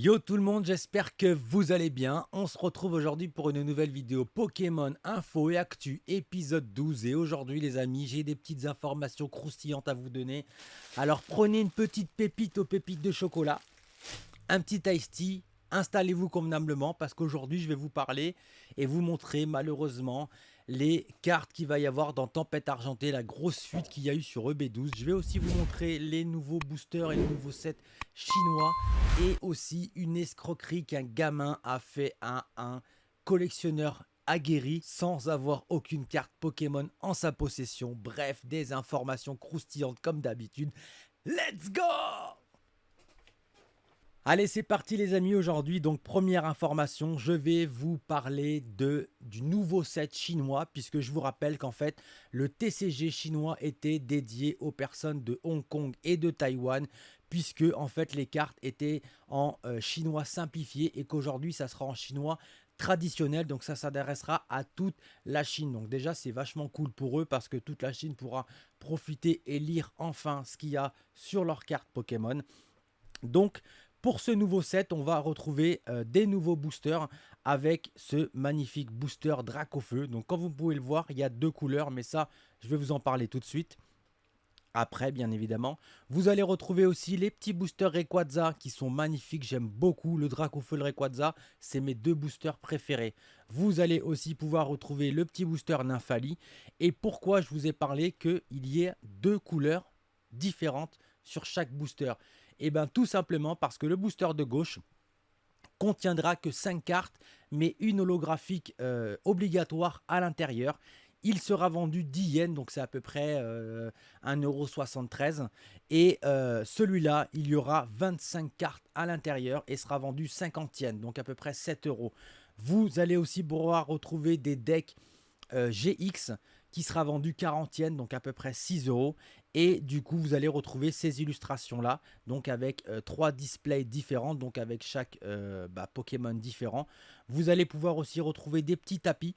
Yo tout le monde, j'espère que vous allez bien. On se retrouve aujourd'hui pour une nouvelle vidéo Pokémon Info et Actu épisode 12. Et aujourd'hui les amis, j'ai des petites informations croustillantes à vous donner. Alors prenez une petite pépite aux pépites de chocolat, un petit iced tea, installez-vous convenablement parce qu'aujourd'hui je vais vous parler et vous montrer malheureusement les cartes qu'il va y avoir dans Tempête Argentée, la grosse fuite qu'il y a eu sur EB12. Je vais aussi vous montrer les nouveaux boosters et les nouveaux sets chinois et aussi une escroquerie qu'un gamin a fait à un collectionneur aguerri sans avoir aucune carte Pokémon en sa possession. Bref, des informations croustillantes comme d'habitude. Let's go! Allez, c'est parti les amis aujourd'hui. Donc première information, je vais vous parler du nouveau set chinois puisque je vous rappelle qu'en fait le TCG chinois était dédié aux personnes de Hong Kong et de Taïwan puisque en fait les cartes étaient en chinois simplifié et qu'aujourd'hui ça sera en chinois traditionnel, donc ça s'adressera à toute la Chine. Donc déjà c'est vachement cool pour eux parce que toute la Chine pourra profiter et lire enfin ce qu'il y a sur leurs cartes Pokémon. Donc, pour ce nouveau set, on va retrouver des nouveaux boosters avec ce magnifique booster Dracofeu. Donc, comme vous pouvez le voir, il y a deux couleurs, mais ça, je vais vous en parler tout de suite. Après, bien évidemment, vous allez retrouver aussi les petits boosters Rayquaza qui sont magnifiques. J'aime beaucoup le Dracofeu et le Rayquaza. C'est mes deux boosters préférés. Vous allez aussi pouvoir retrouver le petit booster Nymphali. Et pourquoi je vous ai parlé qu'il y ait deux couleurs différentes sur chaque booster? Et bien tout simplement parce que le booster de gauche contiendra que 5 cartes, mais une holographique obligatoire à l'intérieur. Il sera vendu 10 yens, donc c'est à peu près 1,73 €. Et celui-là, il y aura 25 cartes à l'intérieur et sera vendu 50 yens, donc à peu près 7 €. Vous allez aussi pouvoir retrouver des decks GX qui sera vendu 40 yens, donc à peu près 6 €. Et du coup, vous allez retrouver ces illustrations-là, donc avec 3 displays différents, donc avec chaque Pokémon différent. Vous allez pouvoir aussi retrouver des petits tapis.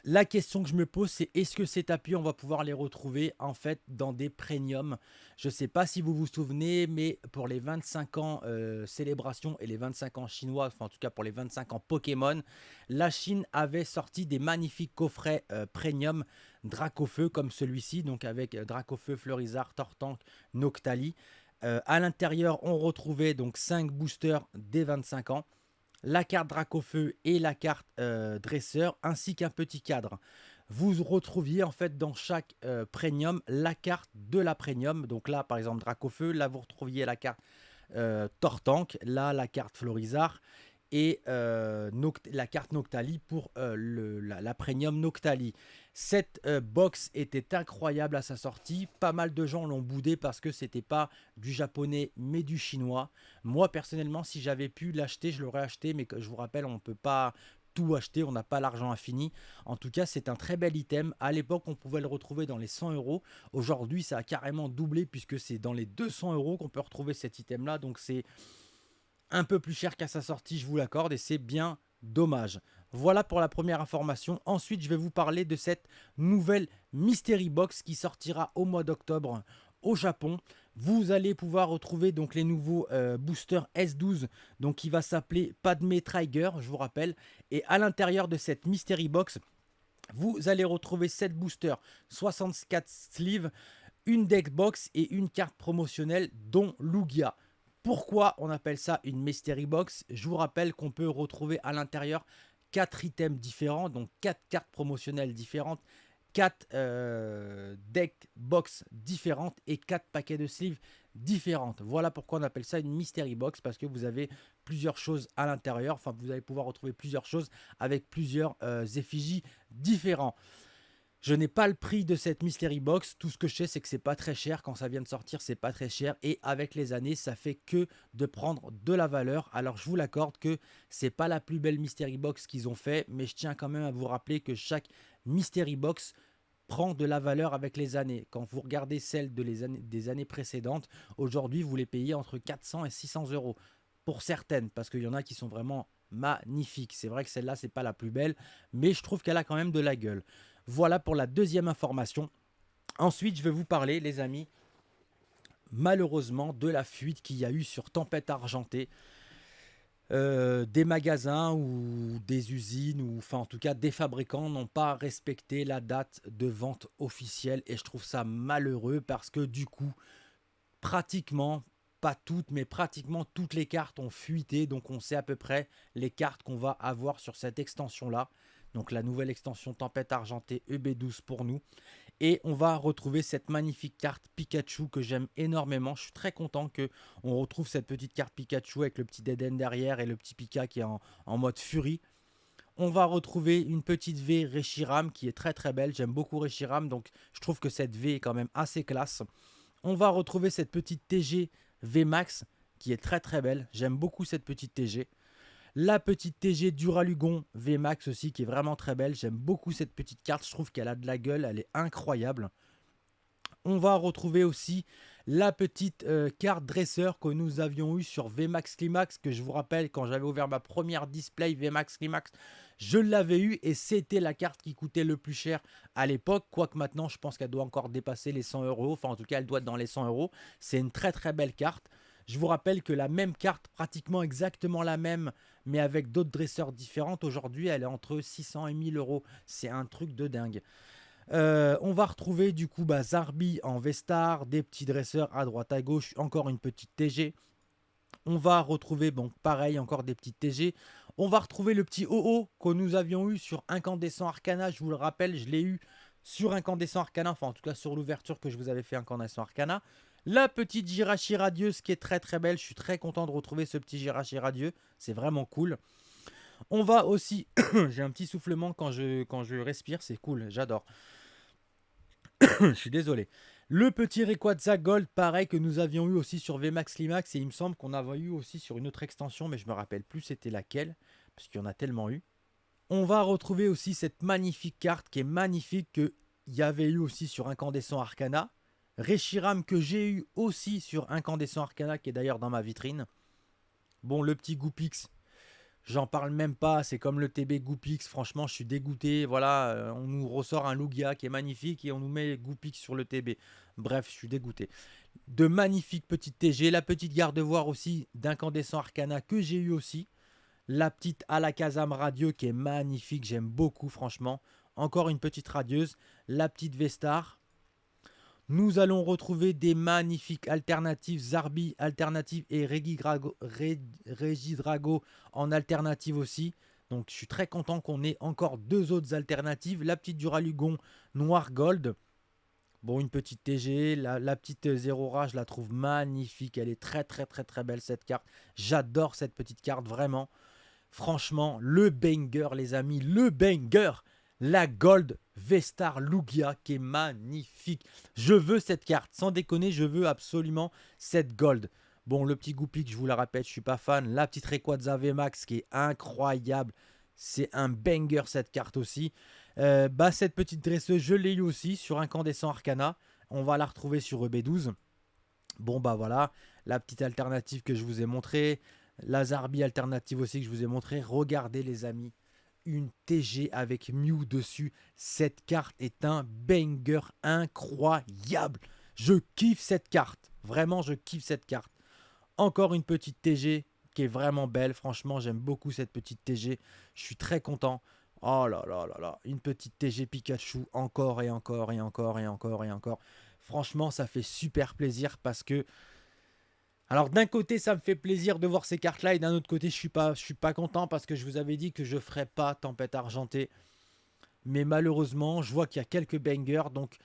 La question que je me pose, c'est est-ce que ces tapis, on va pouvoir les retrouver en fait dans des premiums? Je ne sais pas si vous vous souvenez, mais pour les 25 ans célébration et les 25 ans chinois, enfin en tout cas pour les 25 ans Pokémon, la Chine avait sorti des magnifiques coffrets premium Dracofeu comme celui-ci, donc avec Dracofeu, Fleurizard, Tortank, Noctali. À l'intérieur, on retrouvait donc 5 boosters des 25 ans, la carte Dracofeu et la carte Dresseur, ainsi qu'un petit cadre. Vous retrouviez en fait dans chaque premium la carte de la premium. Donc là, par exemple, Dracofeu, là vous retrouviez la carte Tortank, là la carte Florizard et la carte Noctali pour la premium Noctali. Cette box était incroyable à sa sortie. Pas mal de gens l'ont boudé parce que c'était pas du japonais mais du chinois. Moi personnellement, si j'avais pu l'acheter, je l'aurais acheté, mais je vous rappelle, on ne peut pas tout acheter, on n'a pas l'argent infini. En tout cas, c'est un très bel item. À l'époque, on pouvait le retrouver dans les 100 €. Aujourd'hui, ça a carrément doublé puisque c'est dans les 200 € qu'on peut retrouver cet item-là. Donc c'est un peu plus cher qu'à sa sortie, je vous l'accorde, et c'est bien dommage. Voilà pour la première information. Ensuite, je vais vous parler de cette nouvelle Mystery Box qui sortira au mois d'octobre au Japon. Vous allez pouvoir retrouver donc les nouveaux boosters S12, donc qui va s'appeler Padme Trigger, je vous rappelle. Et à l'intérieur de cette Mystery Box, vous allez retrouver 7 boosters, 64 sleeves, une deck box et une carte promotionnelle dont Lugia. Pourquoi on appelle ça une Mystery Box? Je vous rappelle qu'on peut retrouver à l'intérieur 4 items différents, donc 4 cartes promotionnelles différentes, 4 deck box différentes et 4 paquets de sleeves différentes. Voilà pourquoi on appelle ça une Mystery Box, parce que vous avez plusieurs choses à l'intérieur. Enfin, vous allez pouvoir retrouver plusieurs choses avec plusieurs effigies différents. Je n'ai pas le prix de cette Mystery Box. Tout ce que je sais, c'est que c'est pas très cher. Quand ça vient de sortir, c'est pas très cher. Et avec les années, ça fait que de prendre de la valeur. Alors, je vous l'accorde que c'est pas la plus belle Mystery Box qu'ils ont fait. Mais je tiens quand même à vous rappeler que chaque Mystery Box prend de la valeur avec les années. Quand vous regardez celles des années précédentes, aujourd'hui, vous les payez entre 400 et 600 € pour certaines. Parce qu'il y en a qui sont vraiment magnifiques. C'est vrai que celle-là, c'est pas la plus belle. Mais je trouve qu'elle a quand même de la gueule. Voilà pour la deuxième information. Ensuite, je vais vous parler, les amis, malheureusement, de la fuite qu'il y a eu sur Tempête Argentée. des magasins ou des usines, ou enfin en tout cas des fabricants n'ont pas respecté la date de vente officielle et je trouve ça malheureux parce que du coup, pratiquement, pas toutes, mais pratiquement toutes les cartes ont fuité, donc on sait à peu près les cartes qu'on va avoir sur cette extension-là. Donc la nouvelle extension Tempête Argentée EB12 pour nous. Et on va retrouver cette magnifique carte Pikachu que j'aime énormément. Je suis très content qu'on retrouve cette petite carte Pikachu avec le petit Deden derrière et le petit Pika qui est en mode furie. On va retrouver une petite V Reshiram qui est très très belle. J'aime beaucoup Reshiram, donc je trouve que cette V est quand même assez classe. On va retrouver cette petite TG VMAX qui est très très belle. J'aime beaucoup cette petite TG. La petite TG Duralugon VMAX aussi qui est vraiment très belle. J'aime beaucoup cette petite carte. Je trouve qu'elle a de la gueule. Elle est incroyable. On va retrouver aussi la petite carte dresseur que nous avions eue sur VMAX Climax, que je vous rappelle, quand j'avais ouvert ma première display VMAX Climax, je l'avais eu et c'était la carte qui coûtait le plus cher à l'époque, quoique maintenant je pense qu'elle doit encore dépasser les 100 euros, enfin en tout cas elle doit être dans les 100 euros. C'est une très très belle carte. Je vous rappelle que la même carte, pratiquement exactement la même, mais avec d'autres dresseurs différentes, aujourd'hui elle est entre 600 et 1000 euros. C'est un truc de dingue. On va retrouver du coup Zarbi en Vestar, des petits dresseurs à droite à gauche, encore une petite TG. On va retrouver, bon pareil, encore des petites TG. On va retrouver le petit OO que nous avions eu sur Incandescent Arcana. Je vous le rappelle, je l'ai eu sur Incandescent Arcana, enfin en tout cas sur l'ouverture que je vous avais fait Incandescent Arcana. La petite Jirachi radieuse qui est très très belle. Je suis très content de retrouver ce petit Jirachi radieux. C'est vraiment cool. On va aussi... J'ai un petit soufflement quand je respire, c'est cool, j'adore. Je suis désolé. Le petit Rayquaza Gold, pareil, que nous avions eu aussi sur VMAX Climax. Et il me semble qu'on avait eu aussi sur une autre extension, mais je me rappelle plus c'était laquelle, parce qu'il y en a tellement eu. On va retrouver aussi cette magnifique carte qui est magnifique, qu'il y avait eu aussi sur Incandescent Arcana. Reshiram que j'ai eu aussi sur Incandescent Arcana, qui est d'ailleurs dans ma vitrine. Bon, le petit Goopix, j'en parle même pas, c'est comme le TB Goopix, franchement je suis dégoûté, voilà, on nous ressort un Lugia qui est magnifique et on nous met Goopix sur le TB. Bref, je suis dégoûté. De magnifiques petites TG, la petite garde-voir aussi d'Incandescent Arcana que j'ai eu aussi. La petite Alakazam Radieux qui est magnifique, j'aime beaucoup franchement. Encore une petite radieuse, la petite Vestar. Nous allons retrouver des magnifiques alternatives Zarbi alternative et Regidrago en alternative aussi. Donc je suis très content qu'on ait encore deux autres alternatives. La petite Duralugon Noir Gold. Bon, une petite TG. La petite Zerora, je la trouve magnifique. Elle est très très très très belle cette carte. J'adore cette petite carte vraiment. Franchement, le banger les amis, le banger. La Gold Vestar Lugia qui est magnifique. Je veux cette carte, sans déconner, je veux absolument cette Gold. Bon, le petit Goupik, je vous la répète, je suis pas fan. La petite Rayquaza VMAX qui est incroyable. C'est un banger cette carte aussi. Cette petite dresseuse, je l'ai eu aussi sur Incandescent Arcana. On va la retrouver sur EB12. Bon, bah voilà, la petite alternative que je vous ai montrée. La Zarbi alternative aussi que je vous ai montré. Regardez les amis, une TG avec Mew dessus. Cette carte est un banger incroyable. Je kiffe cette carte. Vraiment, je kiffe cette carte. Encore une petite TG qui est vraiment belle. Franchement, j'aime beaucoup cette petite TG. Je suis très content. Oh là là là là. Une petite TG Pikachu. Encore et encore et encore et encore et encore. Franchement, ça fait super plaisir parce que... Alors d'un côté, ça me fait plaisir de voir ces cartes-là et d'un autre côté, je suis pas content parce que je vous avais dit que je ferais pas Tempête Argentée. Mais malheureusement, je vois qu'il y a quelques bangers, donc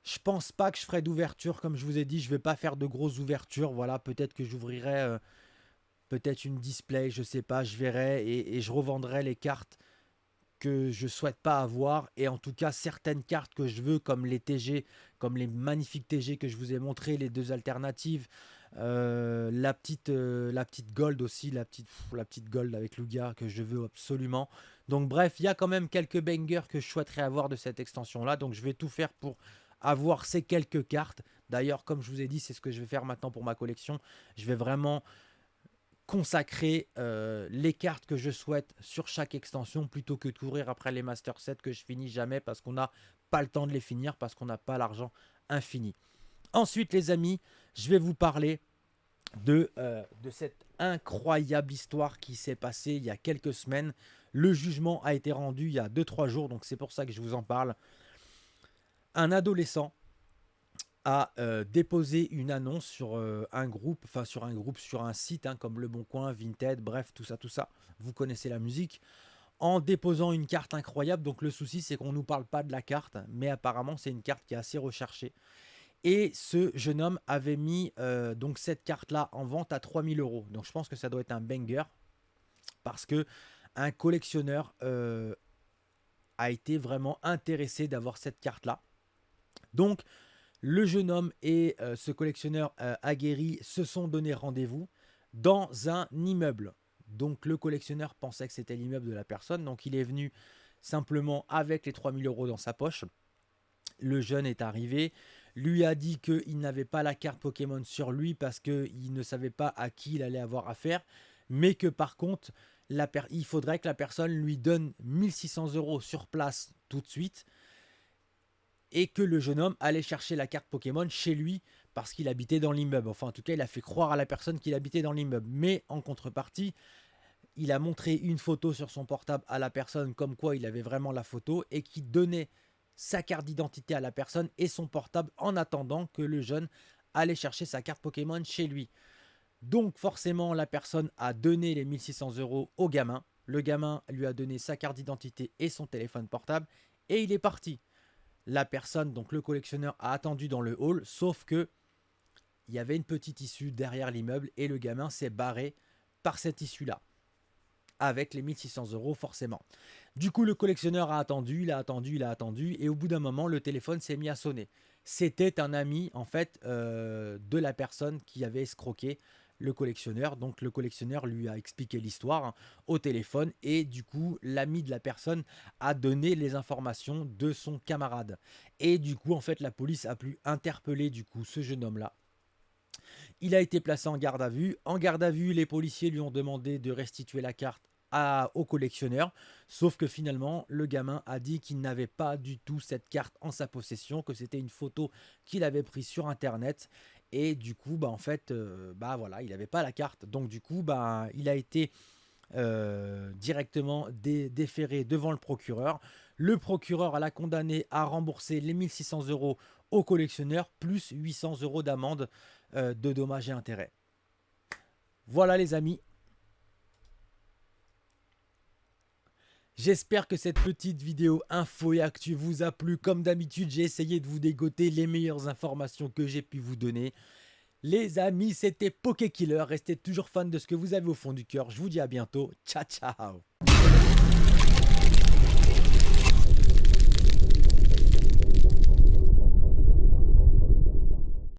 je pense pas que je ferai d'ouverture. Comme je vous ai dit, je vais pas faire de grosses ouvertures. Voilà, peut-être que j'ouvrirai peut-être une display, je sais pas, je verrai et je revendrai les cartes que je souhaite pas avoir et en tout cas certaines cartes que je veux comme les TG, comme les magnifiques TG que je vous ai montré, les deux alternatives, la petite gold aussi, la petite gold avec Lugia que je veux absolument. Donc bref, il y a quand même quelques bangers que je souhaiterais avoir de cette extension là, donc je vais tout faire pour avoir ces quelques cartes. D'ailleurs, comme je vous ai dit, c'est ce que je vais faire maintenant pour ma collection. Je vais vraiment consacrer les cartes que je souhaite sur chaque extension plutôt que de courir après les Master 7 que je finis jamais parce qu'on n'a pas le temps de les finir, parce qu'on n'a pas l'argent infini. Ensuite les amis, je vais vous parler de cette incroyable histoire qui s'est passée il y a quelques semaines. Le jugement a été rendu il y a 2-3 jours, donc c'est pour ça que je vous en parle. Un adolescent a déposé une annonce sur un groupe, sur un site hein, comme Le Bon Coin, Vinted, bref, tout ça. Vous connaissez la musique. En déposant une carte incroyable, donc le souci c'est qu'on ne nous parle pas de la carte, mais apparemment c'est une carte qui est assez recherchée. Et ce jeune homme avait mis donc cette carte-là en vente à 3000 euros. Donc je pense que ça doit être un banger parce que un collectionneur a été vraiment intéressé d'avoir cette carte-là. Donc le jeune homme et ce collectionneur aguerri se sont donné rendez-vous dans un immeuble. Donc le collectionneur pensait que c'était l'immeuble de la personne. Donc il est venu simplement avec les 3000 euros dans sa poche. Le jeune est arrivé, lui a dit qu'il n'avait pas la carte Pokémon sur lui parce qu'il ne savait pas à qui il allait avoir affaire, mais que par contre, il faudrait que la personne lui donne 1600 euros sur place tout de suite et que le jeune homme allait chercher la carte Pokémon chez lui parce qu'il habitait dans l'immeuble. Enfin, en tout cas, il a fait croire à la personne qu'il habitait dans l'immeuble. Mais en contrepartie, il a montré une photo sur son portable à la personne comme quoi il avait vraiment la photo et qui donnait sa carte d'identité à la personne et son portable en attendant que le jeune allait chercher sa carte Pokémon chez lui. Donc forcément, la personne a donné les 1600 euros au gamin. Le gamin lui a donné sa carte d'identité et son téléphone portable et il est parti. La personne, donc le collectionneur, a attendu dans le hall, sauf que il y avait une petite issue derrière l'immeuble et le gamin s'est barré par cette issue-là. Avec les 1600 euros forcément. Du coup, le collectionneur a attendu, il a attendu, et au bout d'un moment, le téléphone s'est mis à sonner. C'était un ami, en fait, de la personne qui avait escroqué le collectionneur. Donc, le collectionneur lui a expliqué l'histoire hein, au téléphone, et du coup, l'ami de la personne a donné les informations de son camarade. Et du coup, en fait, la police a pu interpeller, du coup, ce jeune homme-là. Il a été placé en garde à vue. En garde à vue, les policiers lui ont demandé de restituer la carte au collectionneur. Sauf que finalement, le gamin a dit qu'il n'avait pas du tout cette carte en sa possession, que c'était une photo qu'il avait prise sur Internet. Et du coup, bah, en fait, voilà, il n'avait pas la carte. Donc du coup, bah, il a été directement déféré devant le procureur. Le procureur l'a condamné à rembourser les 1600 euros au collectionneur, plus 800 euros d'amende de dommages et intérêts. Voilà les amis. J'espère que cette petite vidéo info et actu vous a plu. Comme d'habitude, j'ai essayé de vous dégoter les meilleures informations que j'ai pu vous donner. Les amis, c'était PokéKiller. Restez toujours fan de ce que vous avez au fond du cœur. Je vous dis à bientôt. Ciao, ciao.